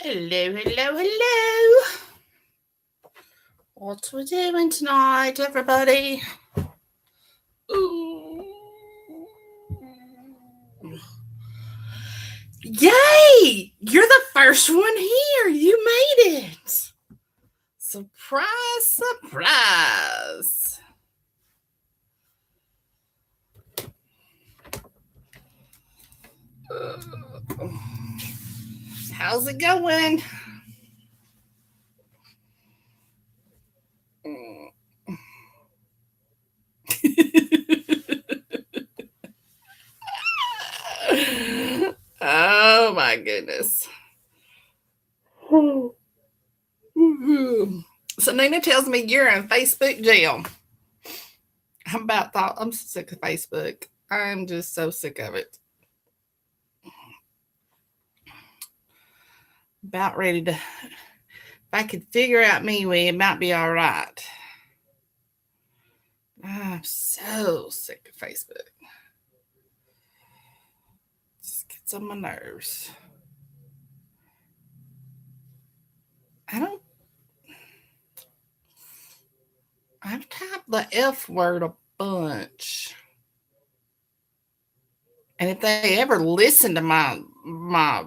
Hello, hello, hello. What we doing tonight, everybody? Ooh. Yay! You're the first one here. You made it. Surprise, surprise. How's it going? Oh my goodness. So Nina tells me you're in Facebook jail. I'm sick of Facebook. I'm just so sick of it. About ready to, if I could figure out me way, it might be all right. I'm so sick of Facebook. Just gets on my nerves. I've typed the F word a bunch. And if they ever listen to my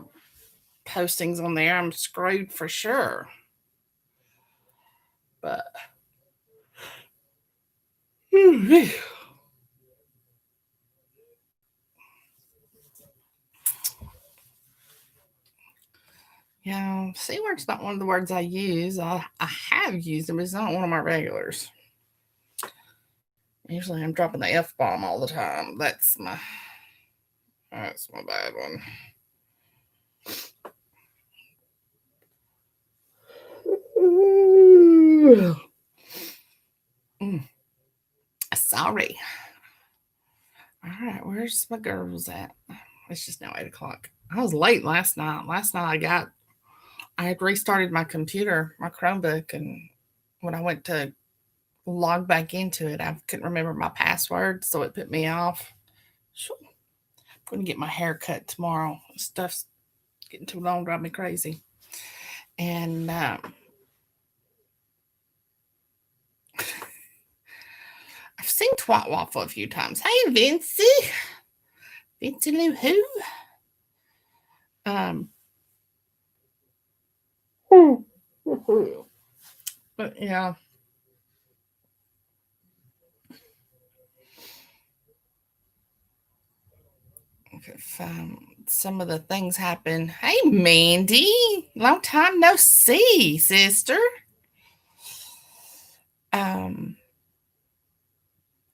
postings on there, I'm screwed for sure. But yeah, C word's not one of the words I use. I have used them, but it's not one of my regulars. Usually I'm dropping the F bomb all the time. That's my bad one. Sorry. All right, where's my girls at? It's just now 8 o'clock. I was late last night. Last night I had restarted my computer, my Chromebook, and when I went to log back into it, I couldn't remember my password, so it put me off. I'm going to get my hair cut tomorrow. Stuff's getting too long, drive me crazy. And I've seen Twat Waffle a few times. Hey, Vincey. Vincey Lou who? But yeah. Some of the things happen. Hey, Mandy. Long time no see, sister.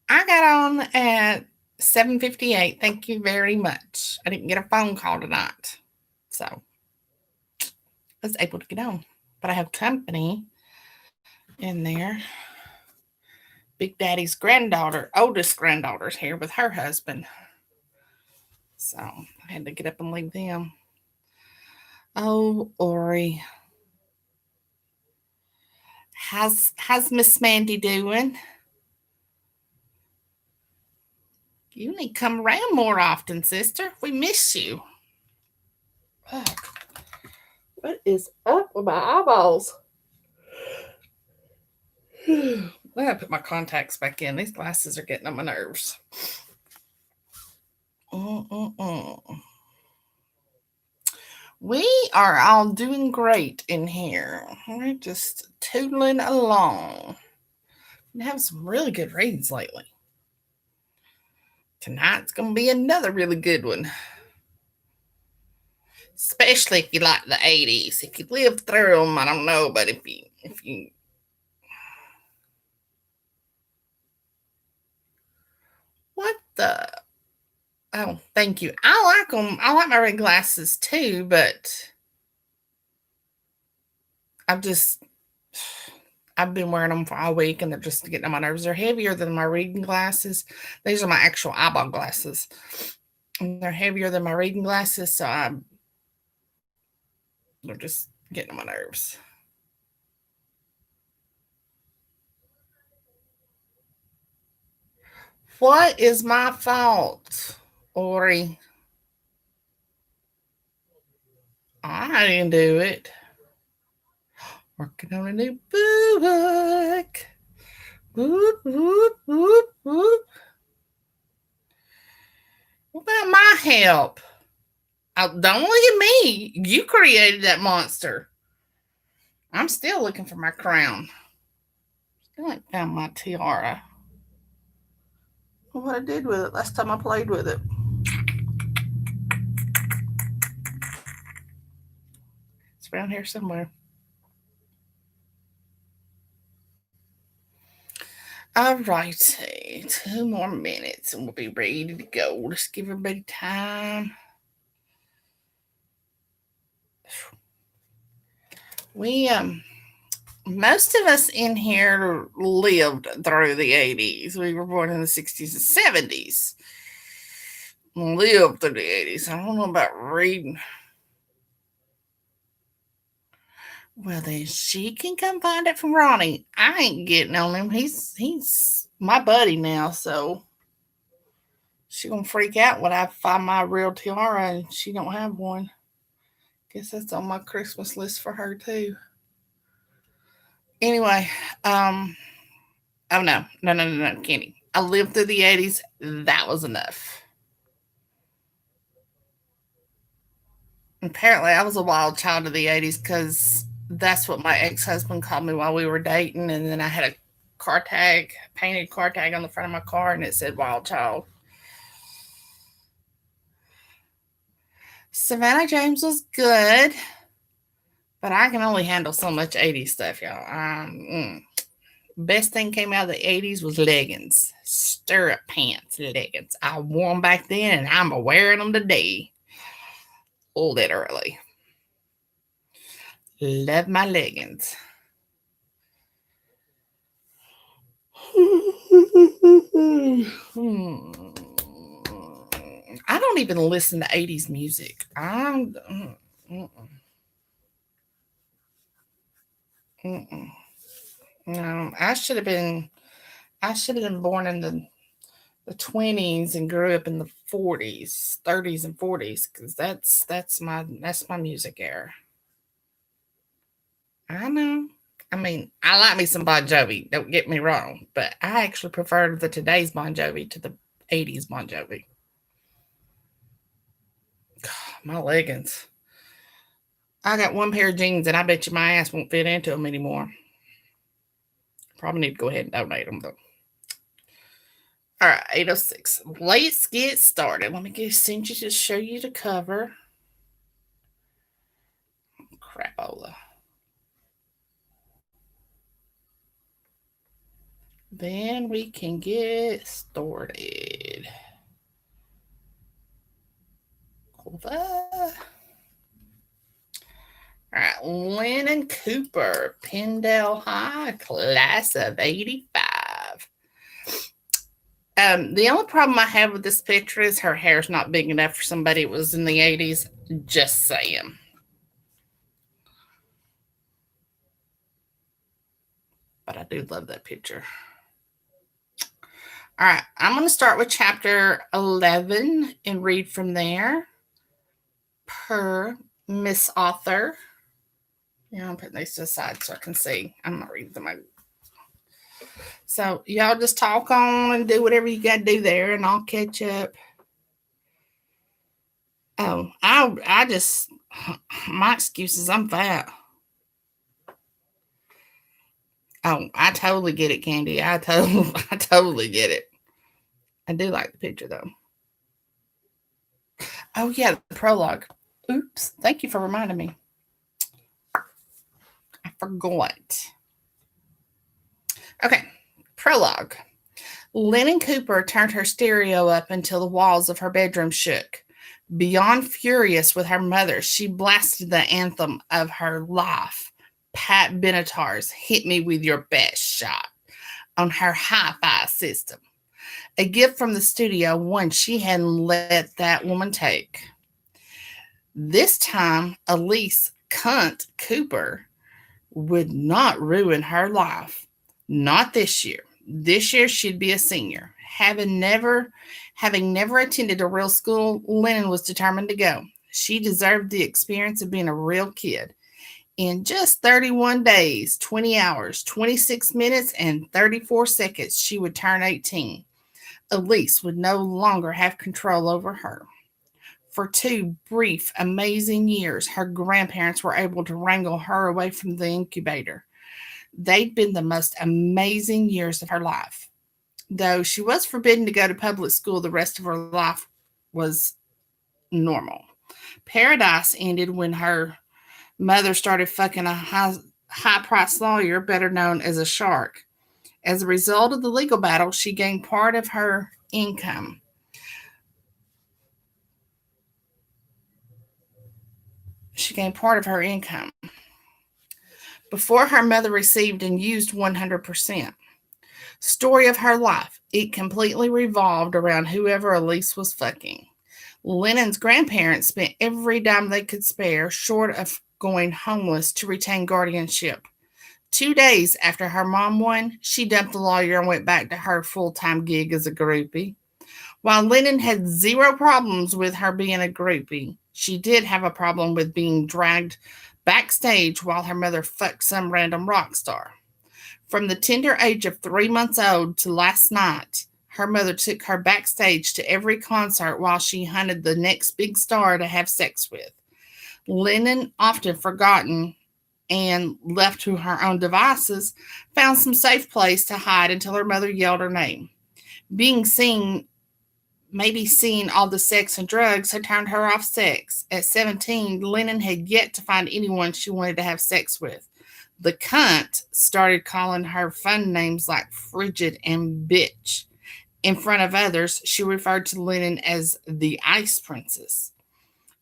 I got on at 7:58. Thank you very much. I didn't get a phone call tonight. So I was able to get on. But I have company in there. Big Daddy's granddaughter, oldest granddaughter's here with her husband. So I had to get up and leave them. Oh, Ori. How's Miss Mandy doing? You need to come around more often, sister. We miss you. What is up with my eyeballs? I gotta put my contacts back in. These glasses are getting on my nerves. We are all doing great in here. We're just tootling along. We have some really good reads lately. Tonight's gonna be another really good one. Especially if you like the 80s. If you lived through them, I don't know, but if you what the oh, thank you. I like them. I like my red glasses too, but I've been wearing them for all week and they're just getting on my nerves. They're heavier than my reading glasses. These are my actual eyeball glasses. And they're heavier than my reading glasses, so they're just getting on my nerves. What is my fault, Ori? I didn't do it. Working on a new book. Whoop, whoop, whoop, whoop. What about my help? Oh, don't look at me. You created that monster. I'm still looking for my crown. Still ain't found my tiara. What I did with it last time I played with it. It's around here somewhere. All righty. 2 more minutes and we'll be ready to go. Let's give everybody time. We most of us in here lived through the 80s. We were born in the 60s and 70s. Lived through the 80s. I don't know about reading. Well, then she can come find it from Ronnie. I ain't getting on him. He's my buddy now, so she gonna freak out when I find my real tiara and she don't have one. Guess that's on my Christmas list for her too. Anyway, oh no, Kenny. I lived through the 80s. That was enough. Apparently, I was a wild child of the 80s because that's what my ex husband called me while we were dating. And then I had a car tag, painted car tag on the front of my car, and it said wild child. Savannah James was good, but I can only handle so much 80s stuff, y'all. Best thing came out of the 80s was leggings, stirrup pants leggings. I wore them back then, and I'm wearing them today. Literally. Love my leggings. I don't even listen to 80s music. No, I should have been born in the 20s and grew up in the 40s, 30s and 40s cuz that's my music era. I know. I mean, I like me some Bon Jovi, don't get me wrong, but I actually prefer the today's Bon Jovi to the 80s Bon Jovi. My leggings. I got one pair of jeans and I bet you my ass won't fit into them anymore. Probably need to go ahead and donate them though. All right, 806. Let's get started. Let me get send you to show you the cover. Crapola. Then we can get started. Cover. All right, Lennon Cooper, Pendale High, class of 85. The only problem I have with this picture is her hair's not big enough for somebody that was in the 80s. Just saying. But I do love that picture. All right, I'm going to start with chapter 11 and read from there per Miss Author. Yeah, I'm putting these to the side so I can see. I'm not reading them. So y'all just talk on and do whatever you got to do there, and I'll catch up. Oh, I just my excuse is I'm fat. Oh, I totally get it, Candi. I totally get it. I do like the picture though. Oh yeah, the prologue. Oops, thank you for reminding me. I forgot. Okay, prologue. Lennon Cooper turned her stereo up until the walls of her bedroom shook. Beyond furious with her mother, she blasted the anthem of her life, Pat Benatar's Hit Me With Your Best Shot, on her hi-fi system. A gift from the studio, one she hadn't let that woman take. This time, Elise Cunt Cooper would not ruin her life. Not this year. This year she'd be a senior. Having never attended a real school, Lennon was determined to go. She deserved the experience of being a real kid. In just 31 days, 20 hours, 26 minutes, and 34 seconds, she would turn 18. Elise would no longer have control over her. For 2 brief, amazing years, her grandparents were able to wrangle her away from the incubator. They'd been the most amazing years of her life. Though she was forbidden to go to public school, the rest of her life was normal. Paradise ended when her mother started fucking a high priced lawyer, better known as a shark. As a result of the legal battle, she gained part of her income. She gained part of her income before her mother received and used 100%. Story of her life. It completely revolved around whoever Elise was fucking. Lennon's grandparents spent every dime they could spare, short of going homeless, to retain guardianship. 2 days after her mom won, she dumped the lawyer and went back to her full-time gig as a groupie. While Lennon had zero problems with her being a groupie, she did have a problem with being dragged backstage while her mother fucked some random rock star. From the tender age of 3 months old to last night, her mother took her backstage to every concert while she hunted the next big star to have sex with. Lennon, often forgotten and left to her own devices, found some safe place to hide until her mother yelled her name. Being seen, maybe seeing all the sex and drugs, had turned her off sex. At 17, Lennon had yet to find anyone she wanted to have sex with. The cunt started calling her fun names like frigid and bitch. In front of others, she referred to Lennon as the Ice Princess.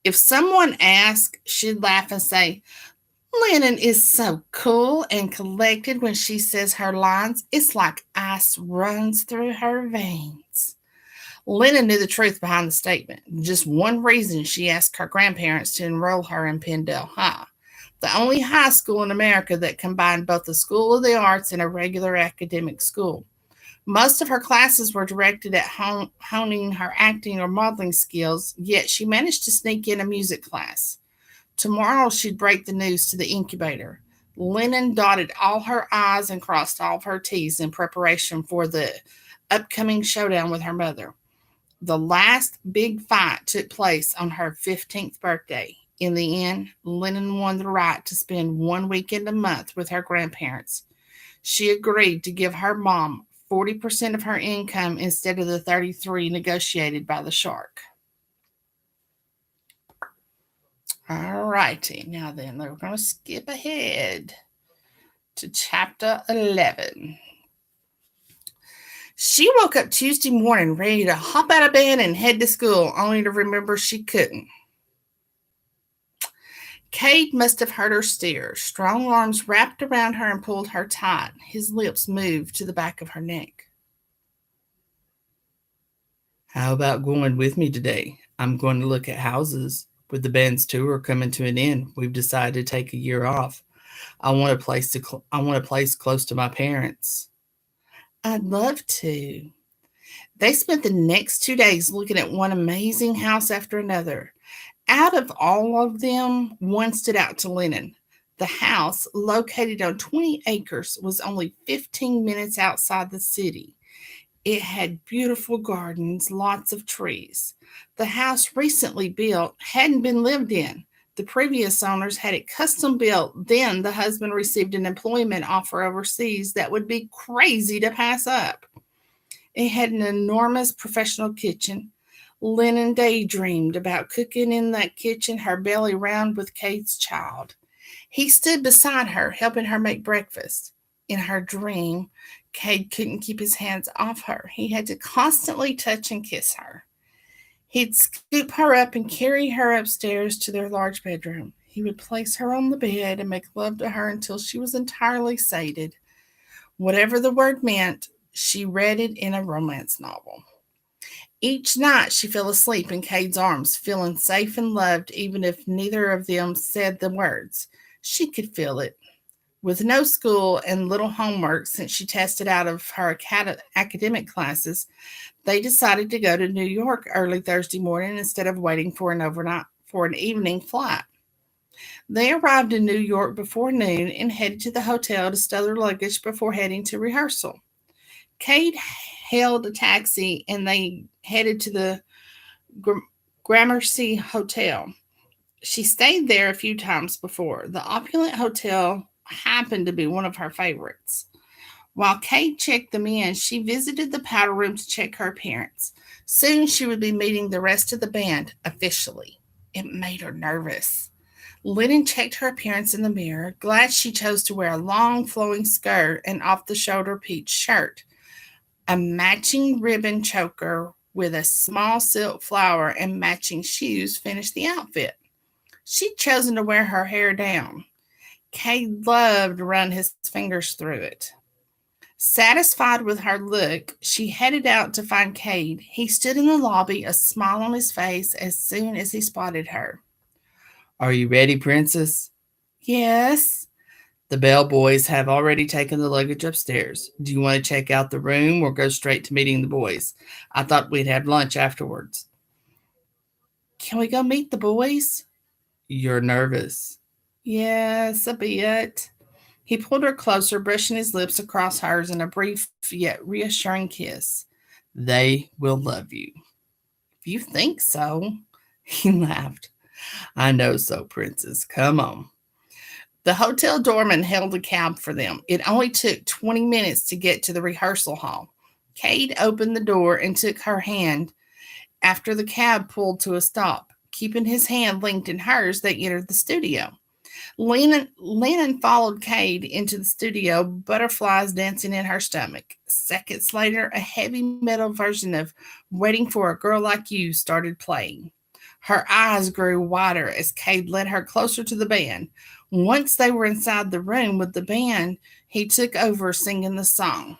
If someone asked, she'd laugh and say, Lennon is so cool and collected when she says her lines. It's like ice runs through her veins. Lennon knew the truth behind the statement. Just one reason she asked her grandparents to enroll her in Pendale High, the only high school in America that combined both the School of the Arts and a regular academic school. Most of her classes were directed at honing her acting or modeling skills, yet she managed to sneak in a music class. Tomorrow she'd break the news to the incubator. Lennon dotted all her I's and crossed all of her T's in preparation for the upcoming showdown with her mother. The last big fight took place on her 15th birthday. In the end, Lennon won the right to spend 1 weekend a month with her grandparents. She agreed to give her mom 40% of her income instead of the 33 negotiated by the shark. All righty, now then, we're going to skip ahead to chapter 11. She woke up Tuesday morning ready to hop out of bed and head to school, only to remember she couldn't. Cade must have heard her stare. Strong arms wrapped around her and pulled her tight. His lips moved to the back of her neck. How about going with me today? I'm going to look at houses. With the band's tour coming to an end, we've decided to take a year off. I want a place close to my parents. I'd love to. They spent the next 2 days looking at one amazing house after another. Out of all of them, one stood out to Lennon. The house, located on 20 acres, was only 15 minutes outside the city. It had beautiful gardens, lots of trees. The house, recently built, hadn't been lived in. The previous owners had it custom built. Then the husband received an employment offer overseas that would be crazy to pass up. It had an enormous professional kitchen. Lennon daydreamed about cooking in that kitchen, her belly round with Kate's child. He stood beside her, helping her make breakfast. In her dream, Kate couldn't keep his hands off her. He had to constantly touch and kiss her. He'd scoop her up and carry her upstairs to their large bedroom. He would place her on the bed and make love to her until she was entirely sated. Whatever the word meant, she read it in a romance novel. Each night she fell asleep in Cade's arms, feeling safe and loved, even if neither of them said the words. She could feel it. With no school and little homework since she tested out of her academic classes, they decided to go to New York early Thursday morning instead of waiting for an overnight for an evening flight. They arrived in New York before noon and headed to the hotel to stow their luggage before heading to rehearsal. Kate hailed a taxi and they headed to the Gramercy Hotel. She stayed there a few times before. The opulent hotel happened to be one of her favorites. While Kate checked them in, she visited the powder room to check her appearance. Soon she would be meeting the rest of the band officially. It made her nervous. Lennon checked her appearance in the mirror, glad she chose to wear a long flowing skirt and off the shoulder peach shirt. A matching ribbon choker with a small silk flower and matching shoes finished the outfit. She'd chosen to wear her hair down. Kay loved to run his fingers through it. Satisfied with her look, she headed out to find Cade. He stood in the lobby, a smile on his face as soon as he spotted her. Are you ready, Princess? Yes. The bellboys have already taken the luggage upstairs. Do you want to check out the room or go straight to meeting the boys? I thought we'd have lunch afterwards. Can we go meet the boys? You're nervous. Yes, a bit. He pulled her closer, brushing his lips across hers in a brief yet reassuring kiss. They will love you. If you think so. He laughed. I know so, Princess. Come on. The hotel doorman held a cab for them. It only took 20 minutes to get to the rehearsal hall. Cade opened the door and took her hand after the cab pulled to a stop. Keeping his hand linked in hers, they entered the studio. Lennon followed Cade into the studio, butterflies dancing in her stomach. Seconds later, a heavy metal version of Waiting for a Girl Like You started playing. Her eyes grew wider as Cade led her closer to the band. Once they were inside the room with the band, he took over singing the song.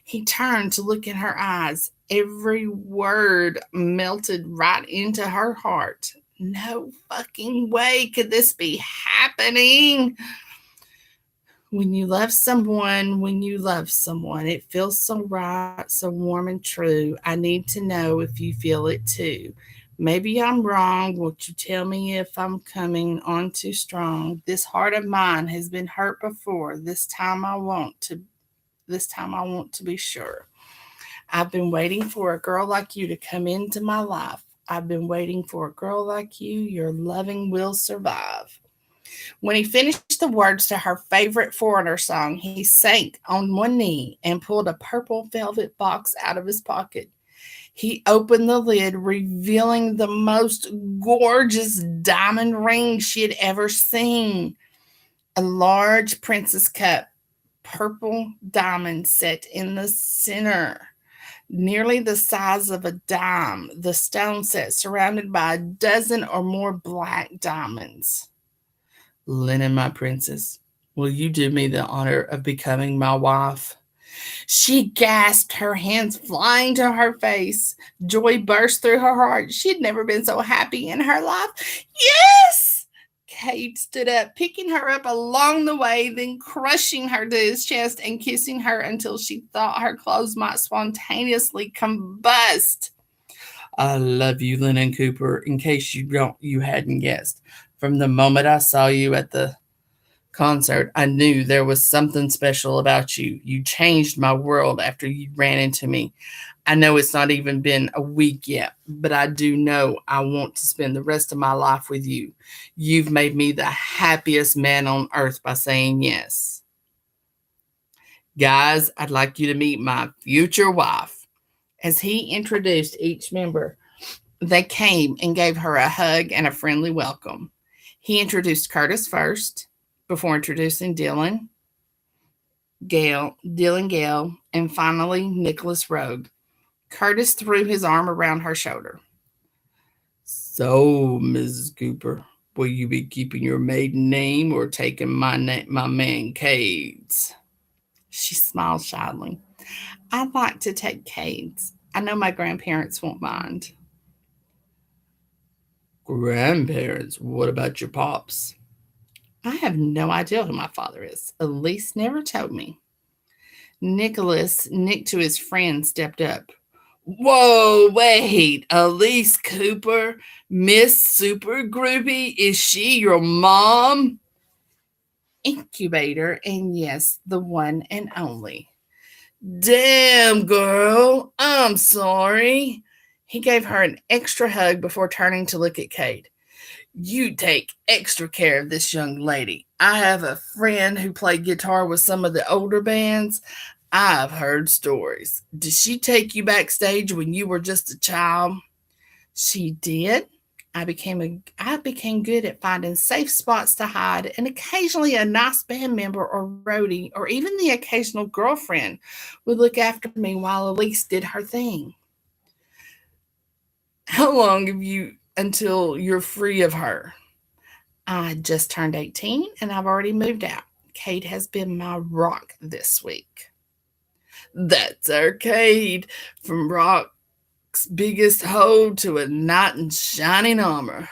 He turned to look in her eyes. Every word melted right into her heart. No fucking way could this be happening. When you love someone, it feels so right, so warm and true. I need to know if you feel it too. Maybe I'm wrong. Won't you tell me if I'm coming on too strong? This heart of mine has been hurt before. This time I want to be sure. I've been waiting for a girl like you to come into my life. I've been waiting for a girl like you. Your loving will survive. When he finished the words to her favorite foreigner song, he sank on one knee and pulled a purple velvet box out of his pocket. He opened the lid, revealing the most gorgeous diamond ring she had ever seen. A large princess cup, purple diamond set in the center, nearly the size of a dime, the stone set surrounded by a dozen or more black diamonds. Lennon, my princess, will you do me the honor of becoming my wife? She gasped, her hands flying to her face. Joy burst through her heart. She had never been so happy in her life. Yes! Kate stood up, picking her up along the way, then crushing her to his chest and kissing her until she thought her clothes might spontaneously combust. I love you, Lennon Cooper, in case you hadn't guessed. From the moment I saw you at the concert, I knew there was something special about you. You changed my world after you ran into me. I know it's not even been a week yet, but I do know I want to spend the rest of my life with you. You've made me the happiest man on earth by saying yes. Guys, I'd like you to meet my future wife. As he introduced each member, they came and gave her a hug and a friendly welcome. He introduced Curtis first, before introducing Dylan Gale, and finally Nicholas Rogue. Curtis threw his arm around her shoulder. So, Mrs. Cooper, will you be keeping your maiden name or taking my man Cade's? She smiled shyly. I'd like to take Cade's. I know my grandparents won't mind. Grandparents? What about your pops? I have no idea who my father is. Elise never told me. Nick to his friend, stepped up. Whoa, wait, Elise Cooper, Miss Super Groupie, is she your mom? Incubator, and yes, the one and only. Damn, girl, I'm sorry. He gave her an extra hug before turning to look at Cade. You take extra care of this young lady. I have a friend who played guitar with some of the older bands. I've heard stories. Did she take you backstage when you were just a child? She did. I became good at finding safe spots to hide, and occasionally a nice band member or roadie or even the occasional girlfriend would look after me while Elise did her thing. How long have you until you're free of her? I just turned 18 and I've already moved out. Kate has been my rock this week. That's Arcade, from Rock's biggest hoe to a knight in shining armor.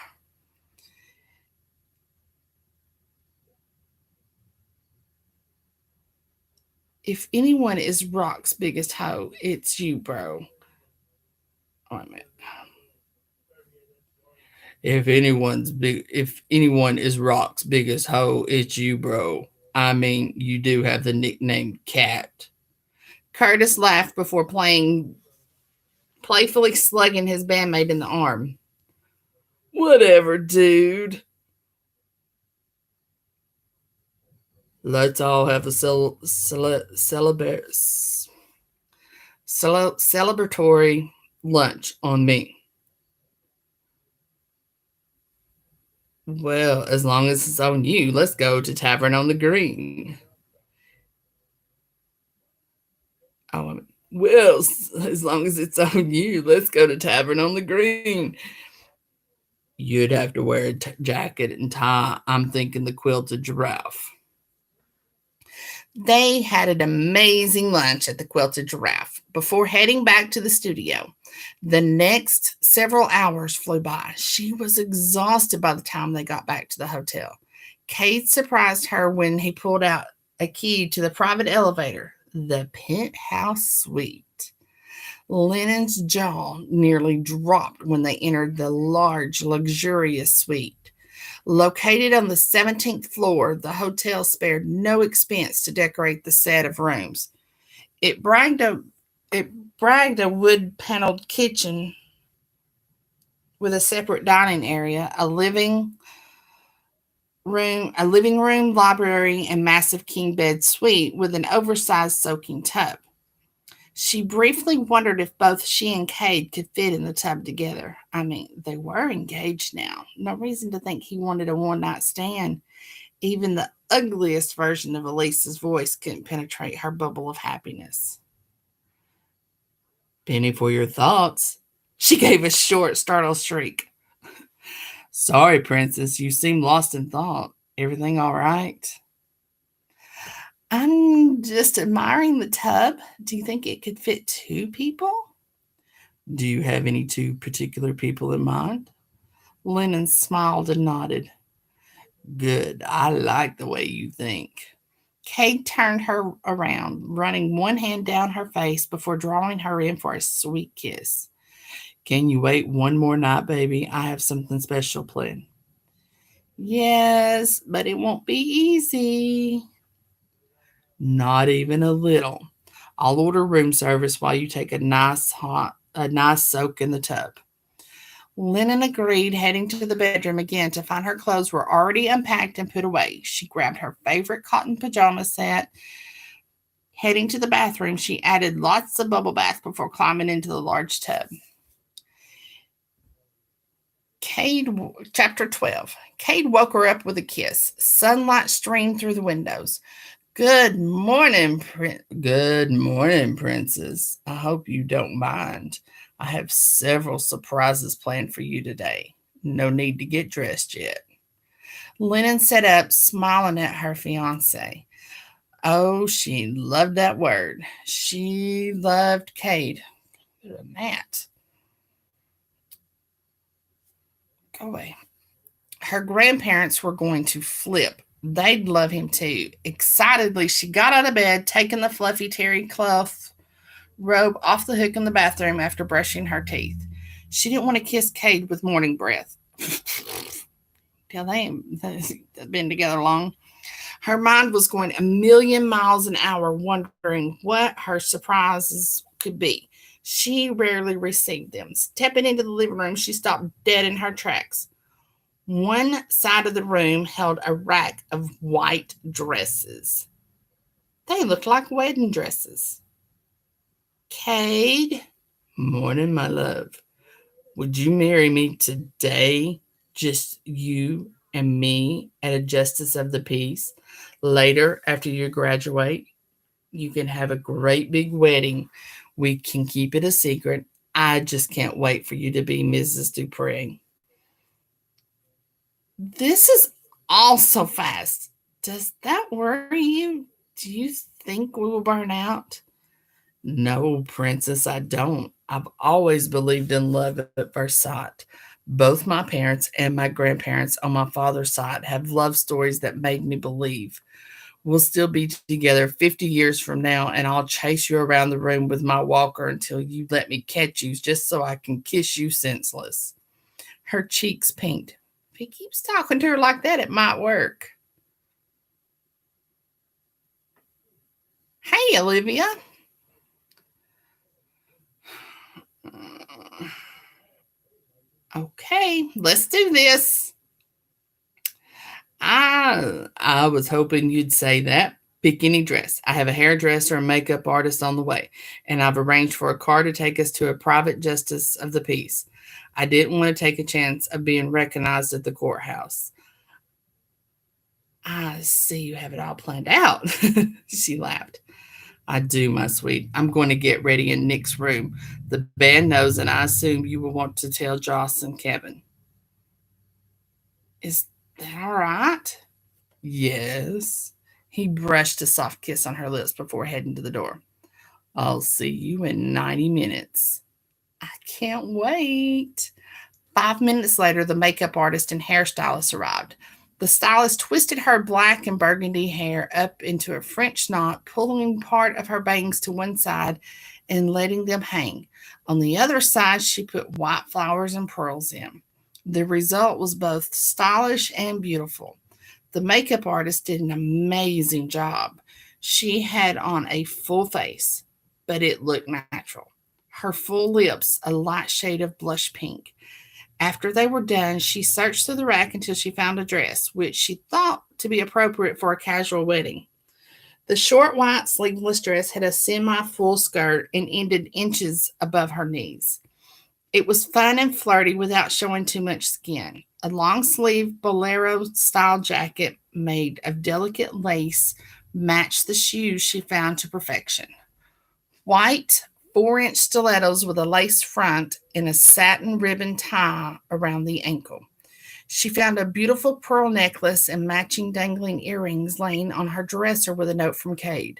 If anyone is Rock's biggest hoe, it's you, bro. Oh, I meant. If anyone is Rock's biggest hoe, it's you, bro. I mean, you do have the nickname Cat. Curtis laughed before playfully slugging his bandmate in the arm. Whatever, dude. Let's all have a celebratory lunch on me. Well, as long as it's on you, let's go to Tavern on the Green. Oh, well, as long as it's on you, let's go to Tavern on the Green. You'd have to wear a jacket and tie. I'm thinking the quilted giraffe. They had an amazing lunch at the Quilted Giraffe before heading back to the studio. The next several hours flew by. She was exhausted by the time they got back to the hotel. Kate surprised her when he pulled out a key to the private elevator, the penthouse suite. Lennon's jaw nearly dropped when they entered the large, luxurious suite. Located on the 17th floor, the hotel spared no expense to decorate the set of rooms. It bragged a, it bragged a wood paneled kitchen with a separate dining area, a living room, library, and massive king bed suite with an oversized soaking tub. She briefly wondered if both she and Cade could fit in the tub together. I mean, they were engaged now. No reason to think he wanted a one night stand. Even the ugliest version of Elise's voice couldn't penetrate her bubble of happiness. Penny for your thoughts. She gave a short, startled shriek. Sorry, Princess, you seem lost in thought. Everything all right? I'm just admiring the tub. Do you think it could fit two people? Do you have any two particular people in mind? Lennon smiled and nodded. Good. I like the way you think. Kate turned her around, running one hand down her face before drawing her in for a sweet kiss. Can you wait one more night, baby? I have something special planned. Yes, but it won't be easy. Not even a little. I'll order room service while you take a nice soak in the tub. Lennon agreed, heading to the bedroom again to find her clothes were already unpacked and put away. She grabbed her favorite cotton pajama set. Heading to the bathroom, she added lots of bubble bath before climbing into the large tub. Chapter 12. Cade woke her up with a kiss. Sunlight streamed through the windows. Good morning, Princess. I hope you don't mind. I have several surprises planned for you today. No need to get dressed yet. Lennon sat up, smiling at her fiance. Oh, she loved that word. She loved Cade. Matt. Go away. Her grandparents were going to flip. They'd love him too. Excitedly, she got out of bed, taking the fluffy terry cloth robe off the hook in the bathroom after brushing her teeth. She didn't want to kiss Cade with morning breath. Tell they ain't been together long. Her mind was going a million miles an hour, wondering what her surprises could be. She rarely received them. Stepping into the living room, she stopped dead in her tracks. One side of the room held a rack of white dresses. They looked like wedding dresses. Cade, Morning, my love. Would you marry me today? Just you and me at a justice of the peace. Later, after you graduate, you can have a great big wedding. We can keep it a secret. I just can't wait for you to be Mrs. Dupree. this is all so fast. Does that worry you? Do you think we will burn out? No, princess, I don't. I've always believed in love at first sight. Both my parents and my grandparents on my father's side have love stories that made me believe. We'll still be together 50 years from now, and I'll chase you around the room with my walker until you let me catch you just so I can kiss you senseless. Her cheeks pinked. If he keeps talking to her like that, it might work. Hey, Olivia. Okay, let's do this. I was hoping you'd say that. Pick any dress. I have a hairdresser and makeup artist on the way, and I've arranged for a car to take us to a private justice of the peace. I didn't want to take a chance of being recognized at the courthouse. I see you have it all planned out. She laughed. I do, my sweet. I'm going to get ready in Nick's room. The band knows, and I assume you will want to tell Joss and Kevin. Is that all right? Yes. He brushed a soft kiss on her lips before heading to the door. I'll see you in 90 minutes. I can't wait. 5 minutes later, the makeup artist and hairstylist arrived. The stylist twisted her black and burgundy hair up into a French knot, pulling part of her bangs to one side and letting them hang. On the other side, she put white flowers and pearls in. The result was both stylish and beautiful. The makeup artist did an amazing job. She had on a full face, but it looked natural. Her full lips, a light shade of blush pink. After they were done, she searched through the rack until she found a dress, which she thought to be appropriate for a casual wedding. The short white sleeveless dress had a semi full skirt and ended inches above her knees. It was fun and flirty without showing too much skin. A long sleeved bolero style jacket made of delicate lace matched the shoes she found to perfection. White 4-inch stilettos with a lace front and a satin ribbon tie around the ankle. She found a beautiful pearl necklace and matching dangling earrings laying on her dresser with a note from Cade.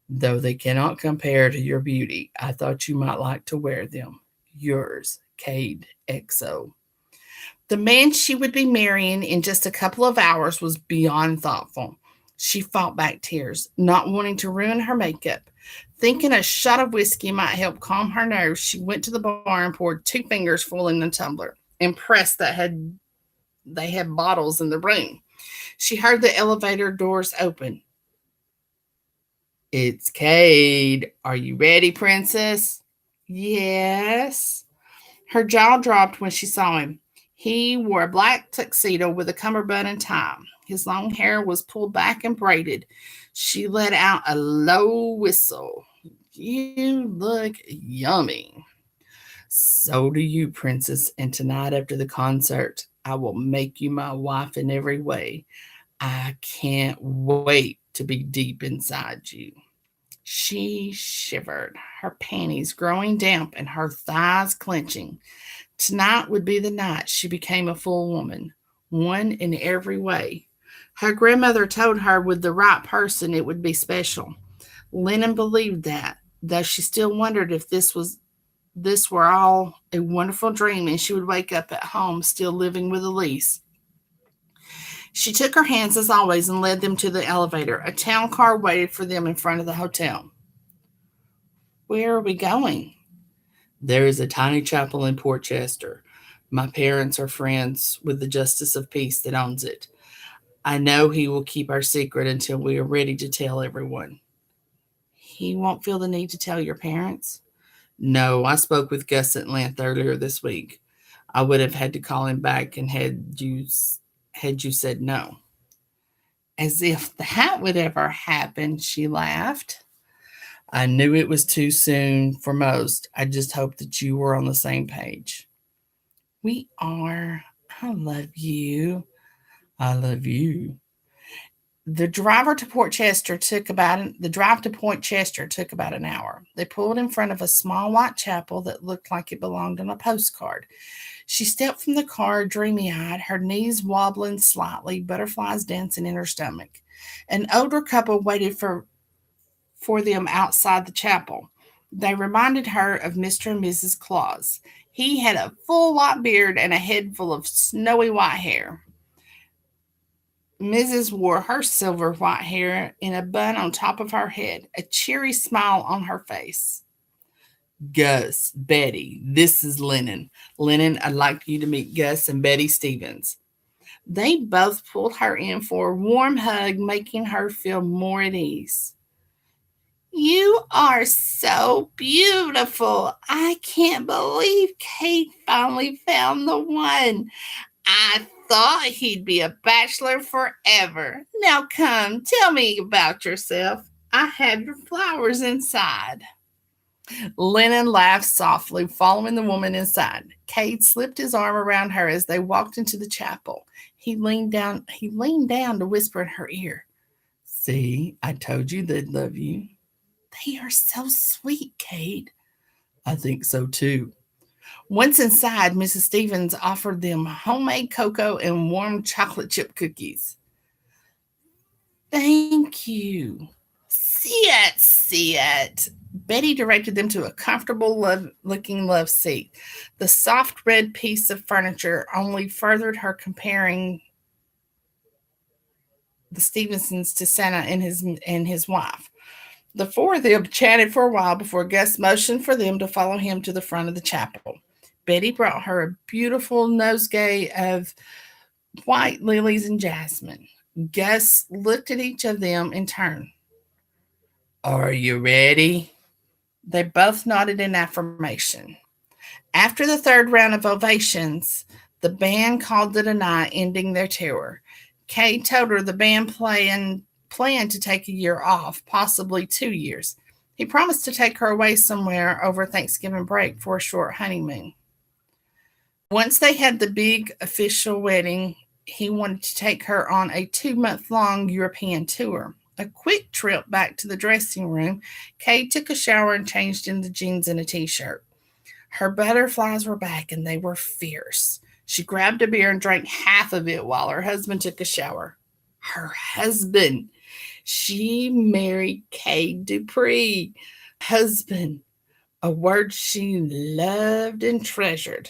Though they cannot compare to your beauty, I thought you might like to wear them. Yours, Cade XO. The man she would be marrying in just a couple of hours was beyond thoughtful. She fought back tears, not wanting to ruin her makeup. Thinking a shot of whiskey might help calm her nerves, she went to the bar and poured 2 fingers full in the tumbler, impressed that they had bottles in the room. She heard the elevator doors open. It's Cade. Are you ready, princess? Yes. Her jaw dropped when she saw him. He wore a black tuxedo with a cummerbund and tie. His long hair was pulled back and braided. She let out a low whistle. You look yummy. So do you, princess. And tonight after the concert, I will make you my wife in every way. I can't wait to be deep inside you. She shivered, her panties growing damp and her thighs clenching. Tonight would be the night she became a full woman, one in every way. Her grandmother told her with the right person it would be special. Lennon believed that, though she still wondered if this were all a wonderful dream and she would wake up at home still living with Elise. She took her hands as always and led them to the elevator. A town car waited for them in front of the hotel. Where are we going? There is a tiny chapel in Port Chester. My parents are friends with the Justice of Peace that owns it. I know he will keep our secret until we are ready to tell everyone. He won't feel the need to tell your parents. No, I spoke with Gus at length earlier this week. I would have had to call him back and had you said no. As if that would ever happen, she laughed. I knew it was too soon for most. I just hoped that you were on the same page. We are. I love you. I love you. The drive to Point Chester took about an hour. They pulled in front of a small white chapel that looked like it belonged on a postcard. She stepped from the car, dreamy eyed, her knees wobbling slightly, butterflies dancing in her stomach. An older couple waited for them outside the chapel. They reminded her of Mr. and Mrs. Claus. He had a full white beard and a head full of snowy white hair. Mrs. wore her silver white hair in a bun on top of her head, a cheery smile on her face. Gus, Betty, this is Lennon. Lennon, I'd like you to meet Gus and Betty Stevens. They both pulled her in for a warm hug, making her feel more at ease. You are so beautiful. I can't believe Kate finally found the one. I thought he'd be a bachelor forever. Now come, tell me about yourself. I have your flowers inside. Lennon laughed softly, following the woman inside. Cade slipped his arm around her as they walked into the chapel. He leaned down to whisper in her ear. See, I told you they'd love you. They are so sweet, Cade. I think so too. Once inside, Mrs. Stevens offered them homemade cocoa and warm chocolate chip cookies. Thank you. Sit. Betty directed them to a comfortable looking love seat. The soft red piece of furniture only furthered her comparing the Stevensons to Santa and his wife. The four of them chatted for a while before Gus motioned for them to follow him to the front of the chapel. Betty brought her a beautiful nosegay of white lilies and jasmine. Gus looked at each of them in turn. Are you ready? They both nodded in affirmation. After the third round of ovations, the band called it a night, ending their tour. Kay told her the band planned to take a year off, possibly 2 years. He promised to take her away somewhere over Thanksgiving break for a short honeymoon. Once they had the big official wedding, he wanted to take her on a 2-month long European tour. A quick trip back to the dressing room, Kay took a shower and changed into jeans and a t-shirt. Her butterflies were back and they were fierce. She grabbed a beer and drank half of it while her husband took a shower. Her husband. She married Kay Dupree. Husband. A word she loved and treasured.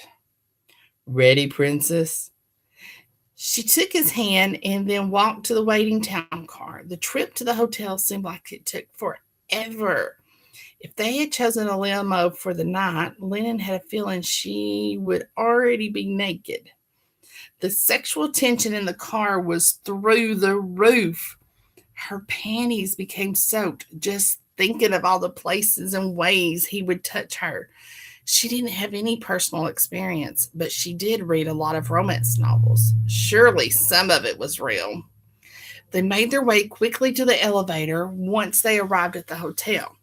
Ready, princess? She took his hand and then walked to the waiting town car. The trip to the hotel seemed like it took forever. If they had chosen a limo for the night, Lennon had a feeling she would already be naked. The sexual tension in the car was through the roof. Her panties became soaked just thinking of all the places and ways he would touch her. She didn't have any personal experience, but she did read a lot of romance novels. Surely some of it was real. They made their way quickly to the elevator once they arrived at the hotel.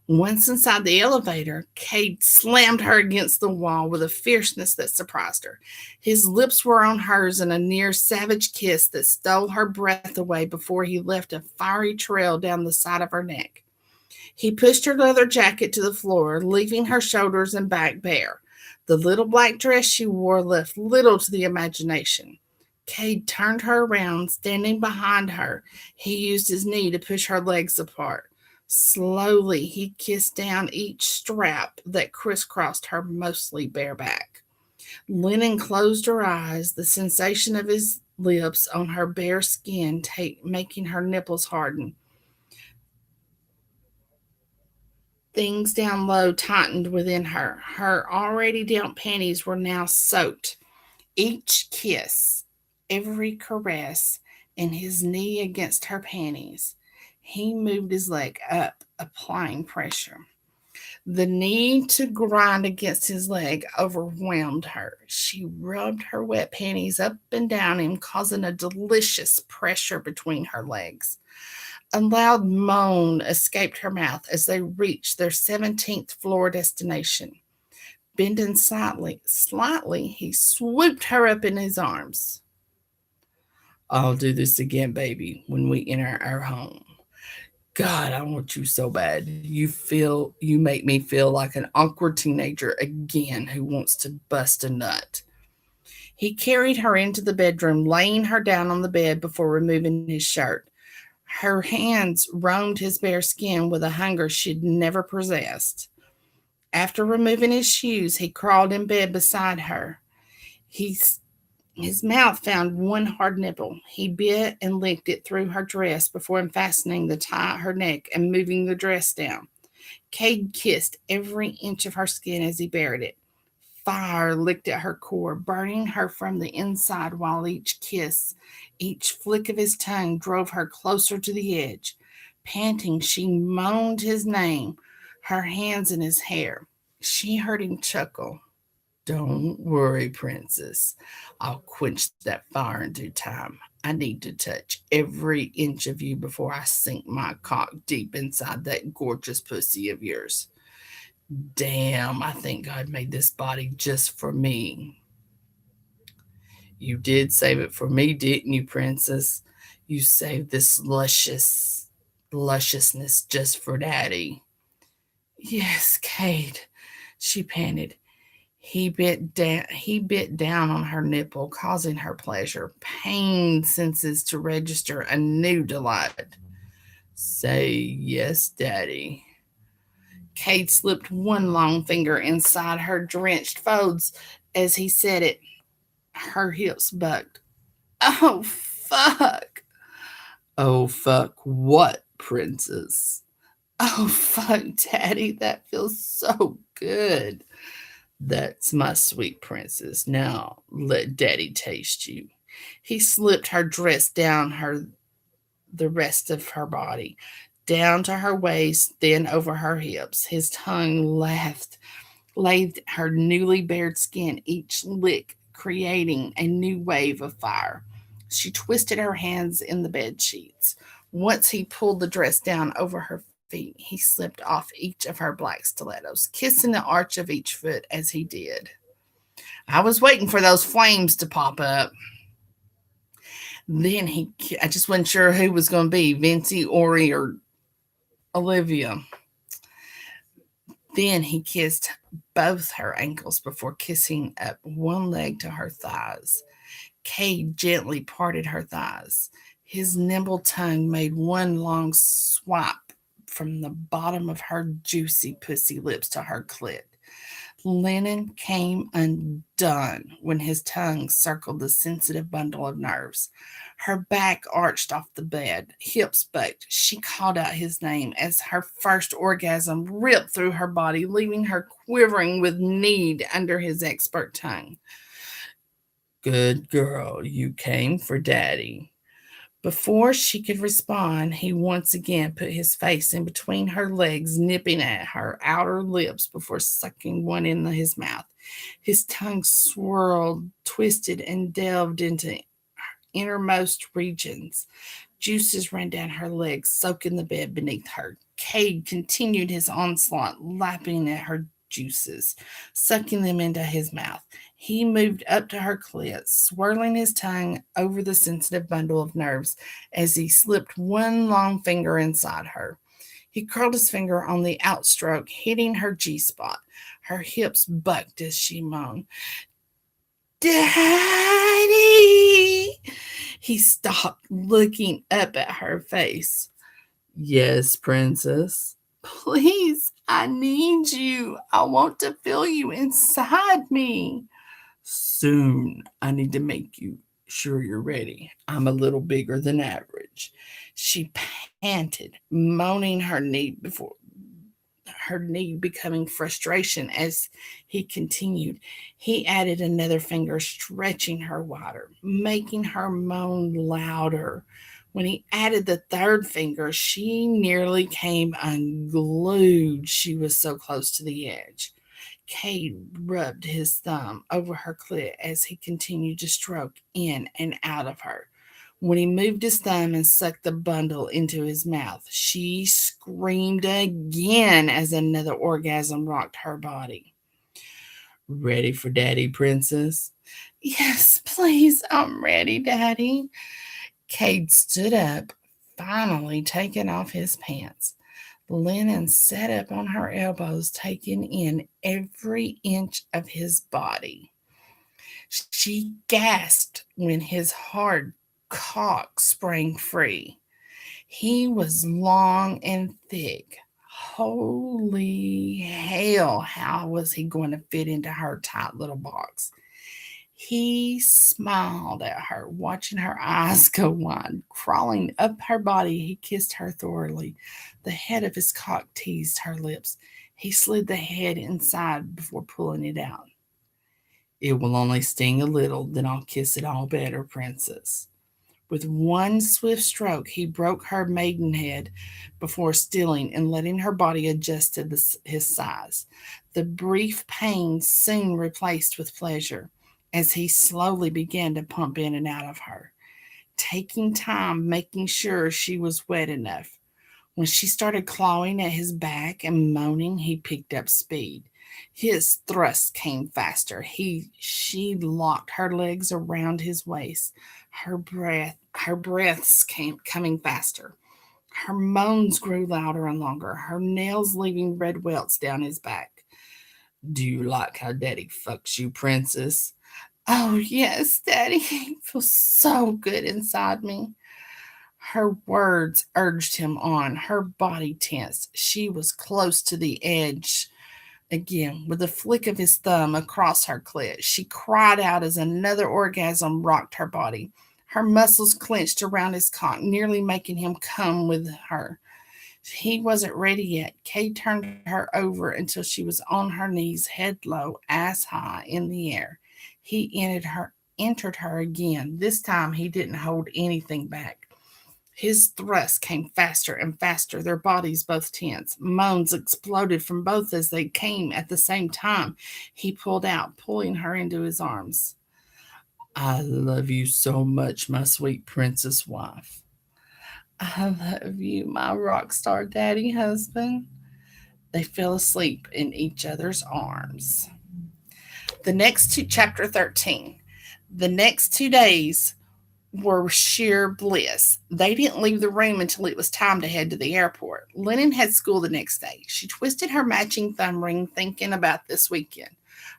Once inside the elevator, Cade slammed her against the wall with a fierceness that surprised her. His lips were on hers in a near savage kiss that stole her breath away before he left a fiery trail down the side of her neck. He pushed her leather jacket to the floor, leaving her shoulders and back bare. The little black dress she wore left little to the imagination. Cade turned her around, standing behind her. He used his knee to push her legs apart. Slowly, he kissed down each strap that crisscrossed her mostly bare back. Lennon closed her eyes, the sensation of his lips on her bare skin making her nipples harden. Things down low tightened within her. Her already damp panties were now soaked. Each kiss, every caress, and his knee against her panties. He moved his leg up, applying pressure. The need to grind against his leg overwhelmed her. She rubbed her wet panties up and down him, causing a delicious pressure between her legs. A loud moan escaped her mouth as they reached their 17th floor destination. Bending slightly, he swooped her up in his arms. I'll do this again, baby, when we enter our home. God, I want you so bad. You make me feel like an awkward teenager again who wants to bust a nut. He carried her into the bedroom, laying her down on the bed before removing his shirt. Her hands roamed his bare skin with a hunger she'd never possessed. After removing his shoes, he crawled in bed beside her. He His mouth found one hard nipple. He bit and licked it through her dress before unfastening the tie at her neck and moving the dress down. Cade kissed every inch of her skin as he bared it. Fire licked at her core, burning her from the inside while each kiss, each flick of his tongue drove her closer to the edge. Panting, she moaned his name, her hands in his hair. She heard him chuckle. Don't worry, princess. I'll quench that fire in due time. I need to touch every inch of you before I sink my cock deep inside that gorgeous pussy of yours. Damn, I think God made this body just for me. You did save it for me, didn't you, princess? You saved this lusciousness just for daddy. Yes, Cade, she panted. He bit down on her nipple, causing her pleasure, pain senses to register a new delight. Say yes, daddy. Cade slipped one long finger inside her drenched folds as he said it. Her hips bucked. Oh, fuck. Oh, fuck what, princess? Oh, fuck, Daddy. That feels so good. That's my sweet princess. Now let daddy taste you. He slipped her dress down the rest of her body, down to her waist, then over her hips. His tongue lathed her newly bared skin, each lick creating a new wave of fire. She twisted her hands in the bed sheets. Once he pulled the dress down over her feet, he slipped off each of her black stilettos, kissing the arch of each foot as he did. I was waiting for those flames to pop up. Then I just wasn't sure who was going to be, Vincy, Ori, or Olivia. Then he kissed both her ankles before kissing up one leg to her thighs. Cade gently parted her thighs. His nimble tongue made one long swipe from the bottom of her juicy pussy lips to her clit. Lennon came undone when his tongue circled the sensitive bundle of nerves. Her back arched off the bed, hips bucked. She called out his name as her first orgasm ripped through her body, leaving her quivering with need under his expert tongue. Good girl, you came for daddy. Before she could respond, he once again put his face in between her legs, nipping at her outer lips before sucking one in his mouth. His tongue swirled, twisted, and delved into innermost regions. Juices ran down her legs, soaking the bed beneath her. Cade continued his onslaught, lapping at her juices, sucking them into his mouth. He moved up to her clit, swirling his tongue over the sensitive bundle of nerves as he slipped one long finger inside her. He curled his finger on the outstroke, hitting her G spot. Her hips bucked as she moaned, Daddy! He stopped, looking up at her face. Yes, princess. Please, I need you. I want to feel you inside me. Soon, I need to make you sure you're ready. I'm a little bigger than average. She panted, moaning her need her knee becoming frustration as he continued. He added another finger, stretching her wider, making her moan louder. When he added the third finger, she nearly came unglued. She was so close to the edge. Cade rubbed his thumb over her clit as he continued to stroke in and out of her. When he moved his thumb and sucked the bundle into his mouth, she screamed again as another orgasm rocked her body. Ready for daddy, princess? Yes, please, I'm ready, Daddy. Cade stood up, finally taking off his pants. Lennon sat up on her elbows, taking in every inch of his body. She gasped when his hard cock sprang free. He was long and thick. Holy hell, how was he going to fit into her tight little box? He smiled at her, watching her eyes go wide. Crawling up her body, he kissed her thoroughly. The head of his cock teased her lips. He slid the head inside before pulling it out. It will only sting a little, then I'll kiss it all better, princess. With one swift stroke, he broke her maidenhead before stilling and letting her body adjust to his size. The brief pain soon replaced with pleasure as he slowly began to pump in and out of her, taking time, making sure she was wet enough. When she started clawing at his back and moaning, he picked up speed. His thrust came faster. She locked her legs around his waist. Her breaths came coming faster. Her moans grew louder and longer, her nails leaving red welts down his back. Do you like how daddy fucks you, princess? Oh, yes, Daddy. It feels so good inside me. Her words urged him on. Her body tensed. She was close to the edge. Again, with a flick of his thumb across her clit, she cried out as another orgasm rocked her body. Her muscles clenched around his cock, nearly making him come with her. He wasn't ready yet. Kay turned her over until she was on her knees, head low, ass high in the air. He entered her again. This time he didn't hold anything back. His thrust came faster and faster, their bodies both tense. Moans exploded from both as they came at the same time. He pulled out, pulling her into his arms. I love you so much, my sweet princess wife. I love you, my rock star daddy husband. They fell asleep in each other's arms. Chapter 13. The next 2 days were sheer bliss. They didn't leave the room until it was time to head to the airport. Lennon had school the next day. She twisted her matching thumb ring, thinking about this weekend.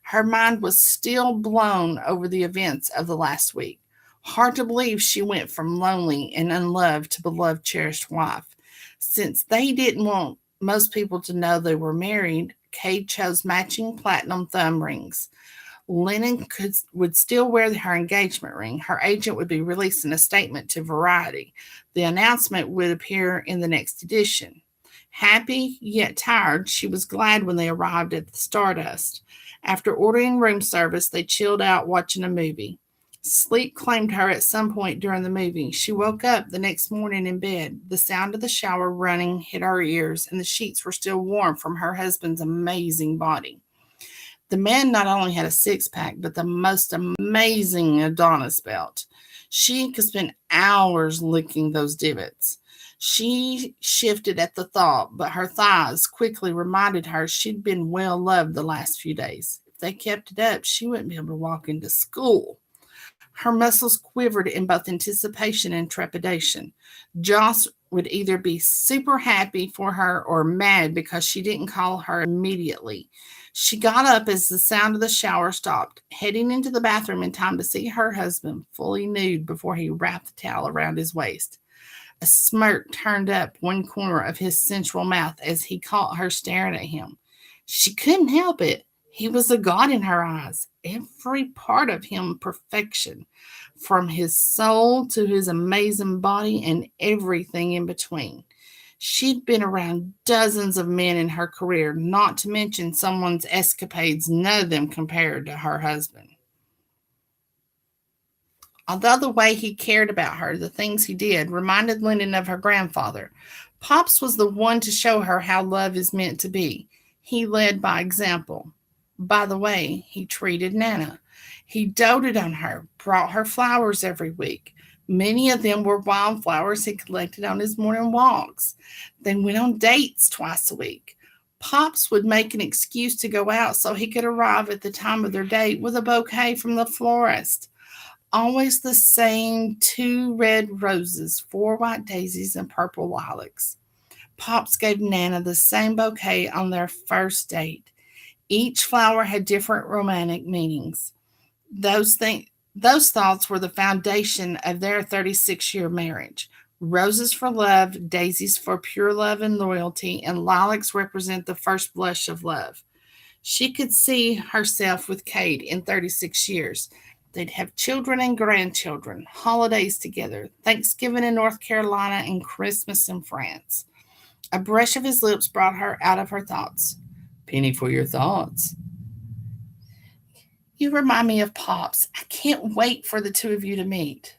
Her mind was still blown over the events of the last week. Hard to believe she went from lonely and unloved to beloved, cherished wife. Since they didn't want most people to know they were married, Kay chose matching platinum thumb rings. Lennon would still wear her engagement ring. Her agent would be releasing a statement to Variety. The announcement would appear in the next edition. Happy yet tired, she was glad when they arrived at the Stardust. After ordering room service, they chilled out watching a movie. Sleep claimed her at some point during the movie. She woke up the next morning in bed. The sound of the shower running hit her ears, and the sheets were still warm from her husband's amazing body. The man not only had a six pack, but the most amazing Adonis belt. She could spend hours licking those divots. She shifted at the thought, but her thighs quickly reminded her she'd been well loved the last few days. If they kept it up, she wouldn't be able to walk into school. Her muscles quivered in both anticipation and trepidation. Joss would either be super happy for her or mad because she didn't call her immediately. She got up as the sound of the shower stopped, heading into the bathroom in time to see her husband fully nude before he wrapped the towel around his waist. A smirk turned up one corner of his sensual mouth as he caught her staring at him. She couldn't help it. He was a god in her eyes, every part of him perfection, from his soul to his amazing body and everything in between. She'd been around dozens of men in her career, not to mention someone's escapades, none of them compared to her husband. Although the way he cared about her, the things he did, reminded Lennon of her grandfather, Pops was the one to show her how love is meant to be. He led by example. By the way, he treated Nana. He doted on her, brought her flowers every week. Many of them were wildflowers he collected on his morning walks. They went on dates twice a week. Pops would make an excuse to go out so he could arrive at the time of their date with a bouquet from the florist. Always the same 2 red roses, 4 white daisies, and purple lilacs. Pops gave Nana the same bouquet on their first date. Each flower had different romantic meanings. Those thoughts were the foundation of their 36-year marriage. Roses for love, daisies for pure love and loyalty, and lilacs represent the first blush of love. She could see herself with Kate in 36 years. They'd have children and grandchildren, holidays together, Thanksgiving in North Carolina and Christmas in France. A brush of his lips brought her out of her thoughts. Penny for your thoughts. You remind me of Pops. I can't wait for the 2 of you to meet.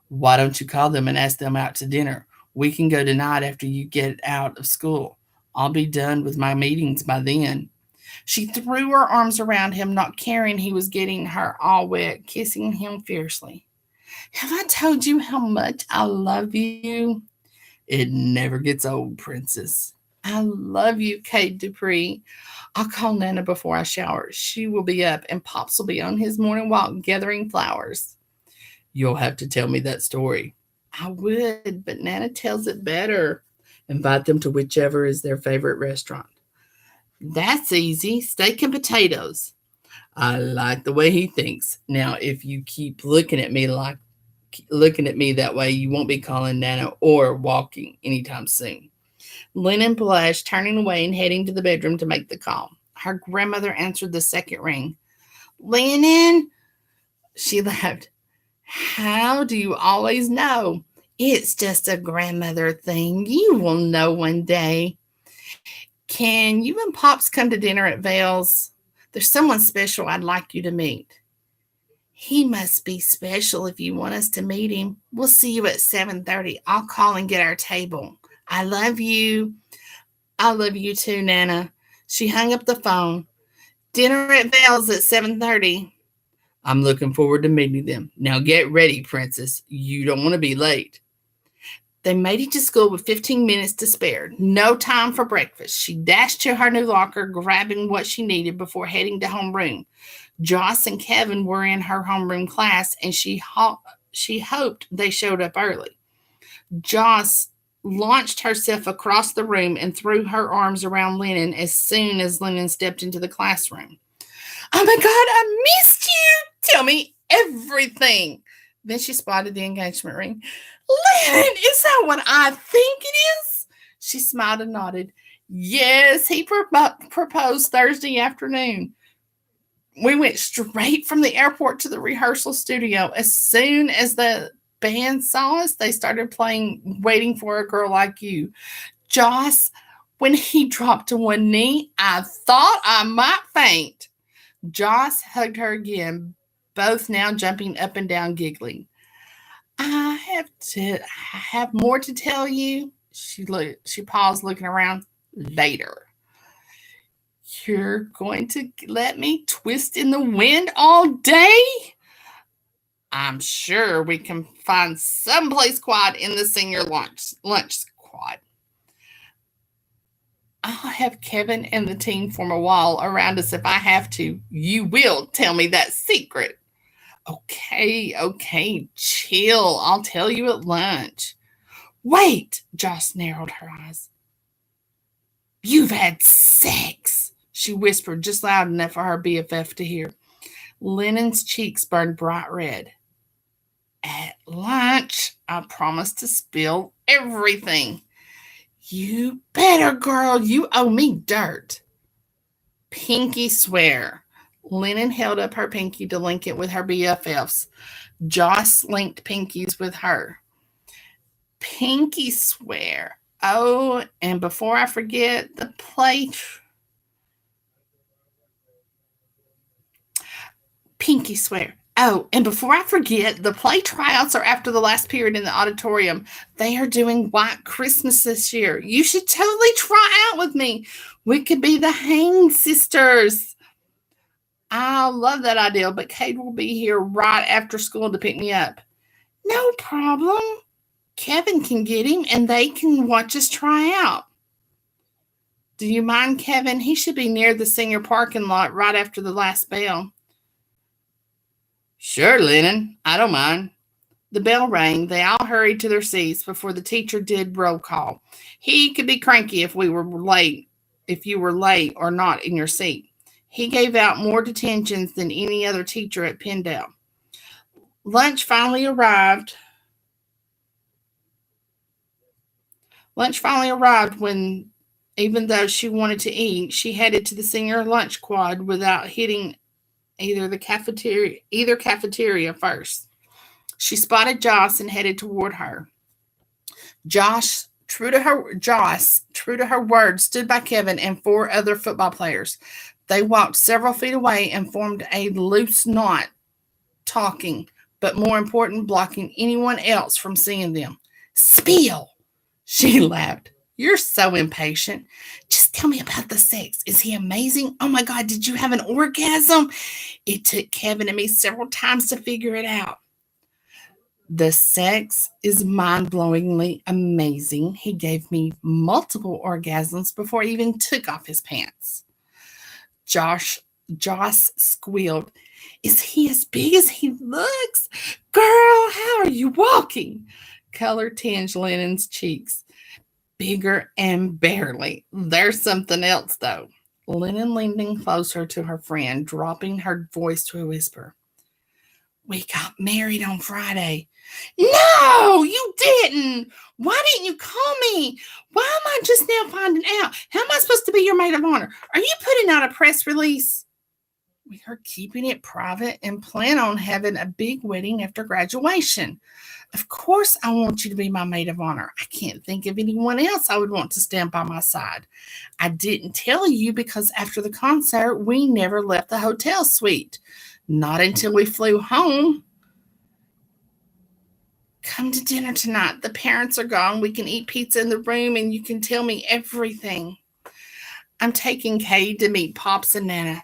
Why don't you call them and ask them out to dinner? We can go tonight after you get out of school. I'll be done with my meetings by then. She threw her arms around him, not caring he was getting her all wet, kissing him fiercely. Have I told you how much I love you? It never gets old, Princess. I love you, Kate Dupree. I'll call Nana before I shower. She will be up, and Pops will be on his morning walk gathering flowers. You'll have to tell me that story. I would, but Nana tells it better. Invite them to whichever is their favorite restaurant. That's easy. Steak and potatoes. I like the way he thinks. Now, if you keep looking at me that way, you won't be calling Nana or walking anytime soon. Lennon blushed, turning away and heading to the bedroom to make the call. Her grandmother answered the second ring. Lennon, she laughed. How do you always know? It's just a grandmother thing. You will know one day. Can you and Pops come to dinner at Vale's? There's someone special I'd like you to meet. He must be special if you want us to meet him. We'll see you at 7:30. I'll call and get our table. I love you. I love you too, Nana. She hung up the phone. Dinner at Vale's at 7:30. I'm looking forward to meeting them. Now get ready, Princess. You don't want to be late. They made it to school with 15 minutes to spare. No time for breakfast. She dashed to her new locker, grabbing what she needed before heading to homeroom. Joss and Kevin were in her homeroom class, and she hoped they showed up early. Joss launched herself across the room and threw her arms around Lennon as soon as Lennon stepped into the classroom. Oh my God, I missed you! Tell me everything. Then she spotted the engagement ring. Lennon, is that what I think it is? She smiled and nodded. Yes, he proposed Thursday afternoon. We went straight from the airport to the rehearsal studio. As soon as the band saw us, they started playing Waiting for a Girl Like You. Joss, when he dropped to one knee, I thought I might faint. Joss hugged her again, both now jumping up and down, giggling. I have more to tell you. She paused, looking around. Later. You're going to let me twist in the wind all day? I'm sure we can find someplace quiet in the senior lunch squad. I'll have Kevin and the team form a wall around us if I have to. You will tell me that secret. Okay, chill. I'll tell you at lunch. Wait, Joss narrowed her eyes. You've had sex, she whispered just loud enough for her BFF to hear. Lennon's cheeks burned bright red. At lunch, I promised to spill everything. You better, girl. You owe me dirt. Pinky swear. Lennon held up her pinky to link it with her BFFs. Joss linked pinkies with her. Pinky swear. Oh, and before I forget, the play. Pinky swear. Oh, and before I forget, the play tryouts are after the last period in the auditorium. They are doing White Christmas this year. You should totally try out with me. We could be the Hang sisters. I love that idea, but Kate will be here right after school to pick me up. No problem. Kevin can get him and they can watch us try out. Do you mind, Kevin? He should be near the senior parking lot right after the last bell. Sure, Lennon. I don't mind. The bell rang. They all hurried to their seats before the teacher did roll call. He could be cranky if you were late or not in your seat. He gave out more detentions than any other teacher at Pendale. Lunch finally arrived. Lunch finally arrived when, even though she wanted to eat, she headed to the senior lunch quad without hitting either cafeteria first. She spotted Joss and headed toward her. Joss, true to her word, stood by Kevin and four other football players. They walked several feet away and formed a loose knot, talking, but more important, blocking anyone else from seeing them. Spill! She laughed. You're so impatient. Just tell me about the sex. Is he amazing? Oh my God, did you have an orgasm? It took Kevin and me several times to figure it out. The sex is mind-blowingly amazing. He gave me multiple orgasms before he even took off his pants. Joss squealed. Is he as big as he looks? Girl, how are you walking? Color tinged Lennon's cheeks. Bigger and barely. There's something else, though. Lennon leaned in closer to her friend, dropping her voice to a whisper. We got married on Friday. No, you didn't. Why didn't you call me? Why am I just now finding out? How am I supposed to be your maid of honor? Are you putting out a press release? We are keeping it private and plan on having a big wedding after graduation. Of course, I want you to be my maid of honor. I can't think of anyone else I would want to stand by my side. I didn't tell you because after the concert, we never left the hotel suite. Not until we flew home. Come to dinner tonight. The parents are gone. We can eat pizza in the room and you can tell me everything. I'm taking Kay to meet Pops and Nana.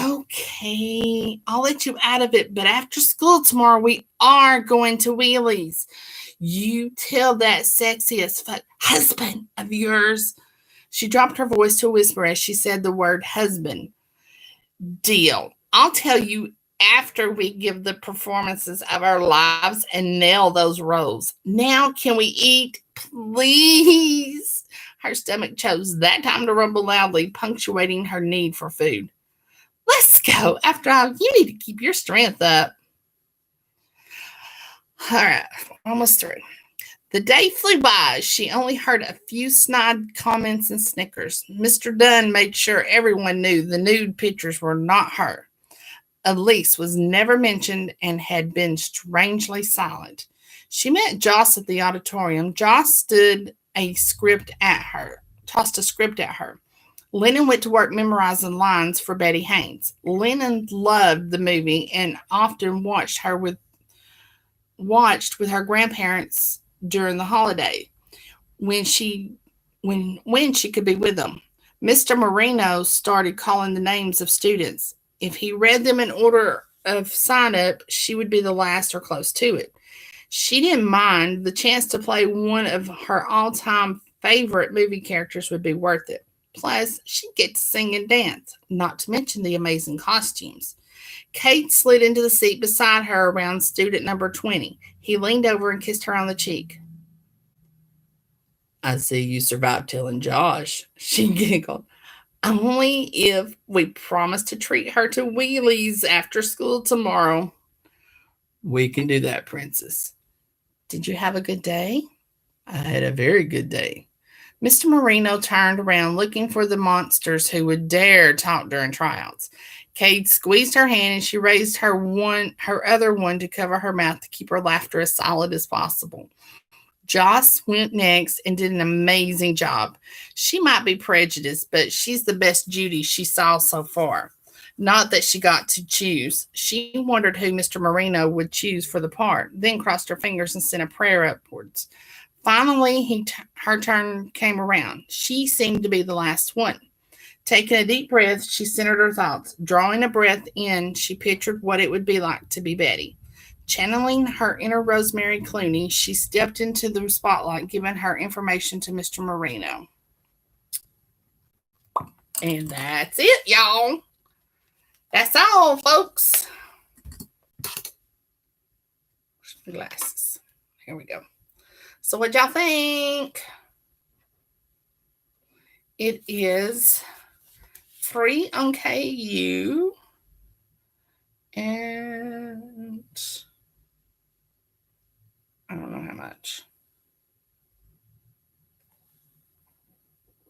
Okay, I'll let you out of it, but after school tomorrow, we are going to Wheelies. You tell that sexy as fuck husband of yours. She dropped her voice to a whisper as she said the word husband. Deal. I'll tell you after we give the performances of our lives and nail those roles. Now, can we eat, please? Her stomach chose that time to rumble loudly, punctuating her need for food. Let's go. After all, you need to keep your strength up. All right, almost through. The day flew by. She only heard a few snide comments and snickers. Mr. Dunn made sure everyone knew the nude pictures were not her. Elise was never mentioned and had been strangely silent. She met Joss at the auditorium. Joss tossed a script at her. Lennon went to work memorizing lines for Betty Haynes. Lennon loved the movie and often watched with her grandparents during the holiday when she could be with them. Mr. Marino started calling the names of students. If he read them in order of sign up, she would be the last or close to it. She didn't mind. The chance to play one of her all-time favorite movie characters would be worth it. Plus, she'd get to sing and dance, not to mention the amazing costumes. Kate slid into the seat beside her around student number 20. He leaned over and kissed her on the cheek. I see you survived telling Josh, she giggled. Only if we promise to treat her to Wheelies after school tomorrow. We can do that, Princess. Did you have a good day? I had a very good day. Mr. Marino turned around looking for the monsters who would dare talk during tryouts. Kate squeezed her hand and she raised her other one to cover her mouth to keep her laughter as solid as possible. Joss went next and did an amazing job. She might be prejudiced, but she's the best Judy she saw so far. Not that she got to choose. She wondered who Mr. Marino would choose for the part, then crossed her fingers and sent a prayer upwards. Finally, her turn came around. She seemed to be the last one. Taking a deep breath, she centered her thoughts. Drawing a breath in, she pictured what it would be like to be Betty. Channeling her inner Rosemary Clooney, she stepped into the spotlight, giving her information to Mr. Marino. And that's it, y'all. That's all, folks. Glasses. Here we go. So, what y'all think? It is free on KU. And I don't know how much.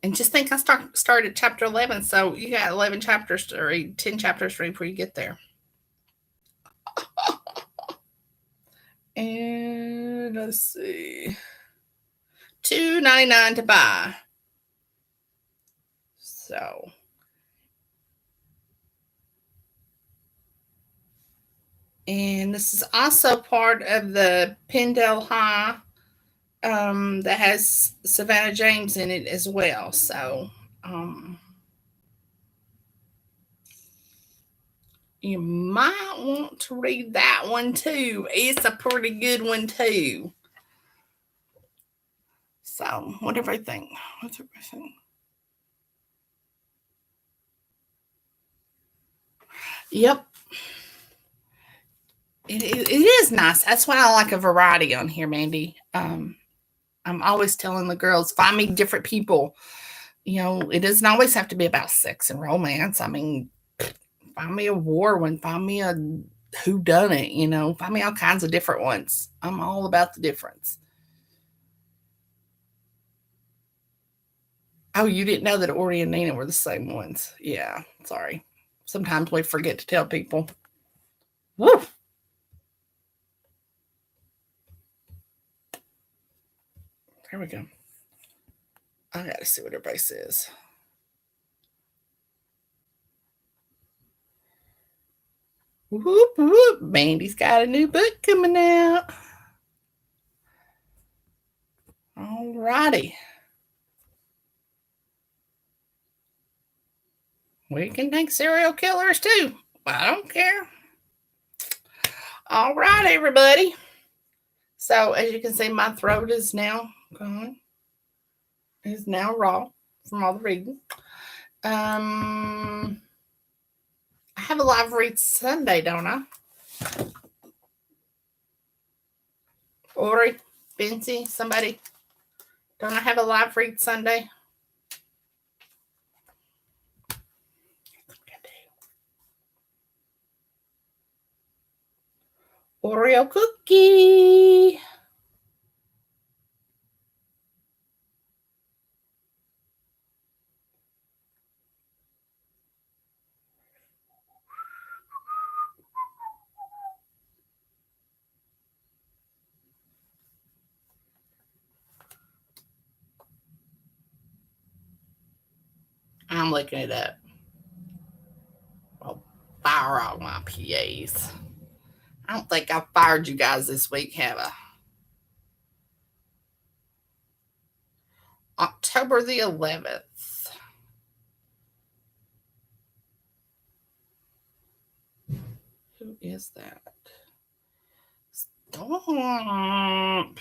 And just think I started chapter 11, so you got 11 chapters to read, 10 chapters to read before you get there. And let's see. $2.99 to buy. So. And this is also part of the Pendale High that has Savannah James in it as well. So you might want to read that one too. It's a pretty good one too. So what do everybody think? What's everybody think? Yep. It is nice. That's why I like a variety on here, Mandy. I'm always telling the girls, find me different people. You know, it doesn't always have to be about sex and romance. I mean, find me a war one, find me a who done it, you know, find me all kinds of different ones. I'm all about the difference. Oh, you didn't know that Ori and Nina were the same ones. Yeah, sorry. Sometimes we forget to tell people. Woo! There we go. I gotta see what everybody says. Whoop whoop! Mandy's got a new book coming out. All righty. We can thank serial killers too. I don't care. All right, everybody. So as you can see, my throat is now gone. It's now raw from all the reading. I have a live read Sunday, don't I? Ori, Benzie, somebody. Don't I have a live read Sunday? Oreo cookie. I'm looking it up. I'll fire all my PAs. I don't think I fired you guys this week, have I? October the 11th. Who is that? Stop.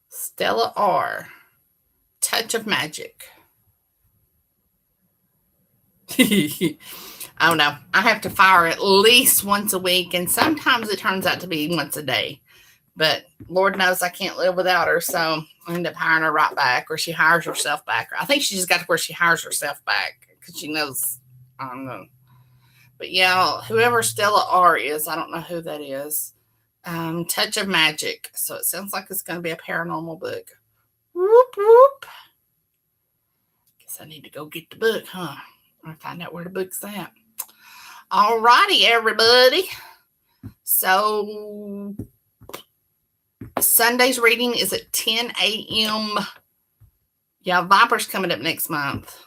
Stella R. Touch of Magic. I don't know. I have to fire at least once a week, and sometimes it turns out to be once a day. But Lord knows I can't live without her, so I end up hiring her right back, or she hires herself back. I think she just got to where she hires herself back because she knows. I don't know. But yeah, whoever Stella R is, I don't know who that is. Touch of Magic. So it sounds like it's going to be a paranormal book. Whoop, whoop. Guess I need to go get the book, huh? Or find out where the book's at. All righty, everybody. So Sunday's reading is at 10 a.m. Yeah, Viper's coming up next month.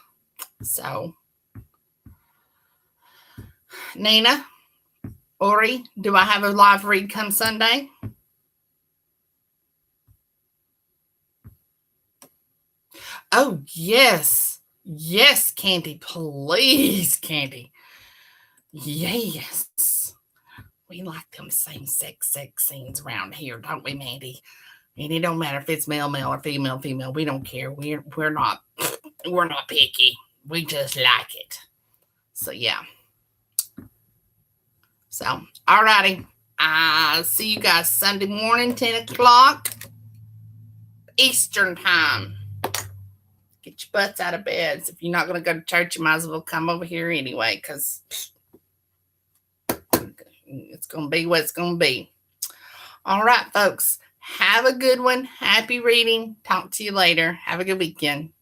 So, Nina, Ori, do I have a live read come Sunday? Oh, yes. Yes, Candi. Please, Candi. Yes. We like them same sex scenes around here, don't we, Mandy? And it don't matter if it's male or female. We don't care. We're not picky. We just like it. So yeah. So alrighty. I'll see you guys Sunday morning, 10 o'clock Eastern time. Get your butts out of bed. If you're not going to go to church, you might as well come over here anyway, because it's going to be what it's going to be. All right, folks. Have a good one. Happy reading. Talk to you later. Have a good weekend.